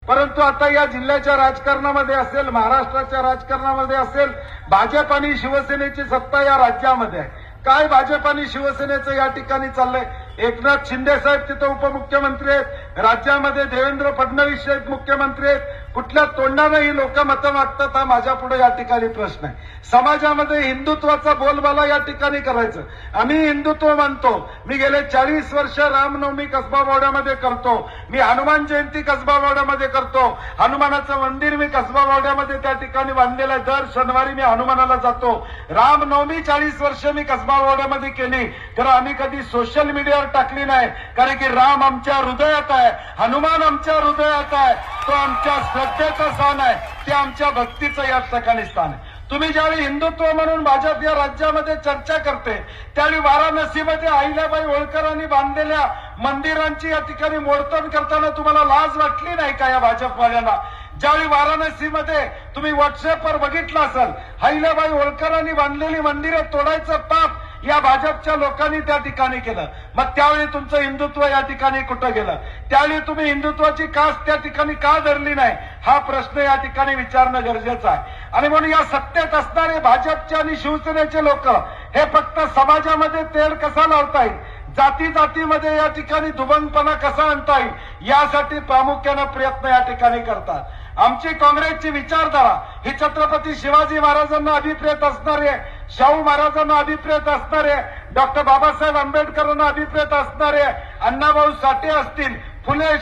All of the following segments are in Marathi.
परंतु आता या जिल्ह्याच्या राजकारणामध्ये असेल, महाराष्ट्राच्या राजकारणामध्ये असेल, भाजप आणि शिवसेनेची सत्ता या राज्यामध्ये आहे. काय भाजप आणि शिवसेनेचं या ठिकाणी चाललंय? एकनाथ शिंदे साहेब तिथं उपमुख्यमंत्री आहेत, राज्यामध्ये देवेंद्र फडणवीस साहेब मुख्यमंत्री आहेत. कुठल्या तोंडानं ही लोक मतं मागतात हा माझ्या पुढे या ठिकाणी प्रश्न आहे. समाजामध्ये हिंदुत्वाचा बोलबाला या ठिकाणी करायचं. आम्ही हिंदुत्व मानतो. मी गेले 40 वर्ष रामनवमी कसबा वाड्यामध्ये करतो. मी हनुमान जयंती कसबा वाड्यामध्ये करतो. हनुमानाचं मंदिर मी कसबा वाड्यामध्ये त्या ठिकाणी बांधलेलं आहे. दर शनिवारी मी हनुमानाला जातो. रामनवमी 40 वर्ष मी कसबा वाड्यामध्ये केली, तर आम्ही कधी सोशल मीडियावर टाकली नाही. कारण की राम आमच्या हृदयात आहे, हनुमान आमच्या हृदयात आहे. तो आमच्या श्रद्धेचं स्थान आहे, ते आमच्या भक्तीचं या ठिकाणी स्थान आहे. तुम्ही ज्यावेळी हिंदुत्व म्हणून भाजप या राज्यामध्ये चर्चा करते, त्यावेळी वाराणसीमध्ये अहिल्याबाई होळकरांनी बांधलेल्या मंदिरांची या ठिकाणी मोडतोड करताना तुम्हाला लाज वाटली नाही का या भाजपवाल्यांना? ज्यावेळी वाराणसीमध्ये तुम्ही व्हॉट्सअपवर बघितलं असेल, अहिल्याबाई होळकरांनी बांधलेली मंदिरं तोडायचं पाप या भाजपच्या लोकांनी त्या ठिकाणी केलं. मग त्यावेळी तुमचं हिंदुत्व या ठिकाणी कुठं गेलं? त्यावेळी तुम्ही हिंदुत्वाची कास त्या ठिकाणी का धरली नाही, हा प्रश्न या ठिकाणी विचारणं गरजेचं आहे. आणि म्हणून या सत्तेत असणारे भाजपचे आणि शिवसेनेचे लोक हे फक्त समाजामध्ये तेढ कसा लावता येईल, जाती जातीमध्ये या ठिकाणी दुबंगपणा कसा आणता येईल, यासाठी प्रामुख्यानं प्रयत्न या ठिकाणी करतात. आमची काँग्रेसची विचारधारा ही छत्रपती शिवाजी महाराजांना अभिप्रेत असणारे, शाहू महाराजांना अभिप्रेत असणारे, डॉक्टर बाबासाहेब आंबेडकरांना अभिप्रेत असणारे, अण्णाभाऊ साठे असतील,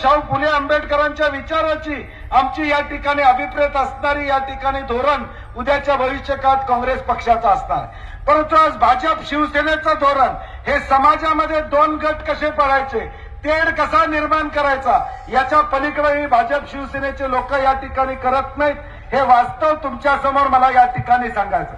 शाहू फुले आंबेडकरांच्या विचाराची आमची या ठिकाणी अभिप्रेत असणारी या ठिकाणी धोरण उद्याच्या भविष्यकाळात काँग्रेस पक्षाचं असणार. परंतु आज भाजप शिवसेनेचं धोरण हे समाजामध्ये दोन गट कसे पडायचे, तेढ कसा निर्माण करायचा, याच्या पलीकडे भाजप शिवसेनेचे लोक या ठिकाणी करत नाहीत. हे वास्तव तुमच्या समोर मला या ठिकाणी सांगायचं.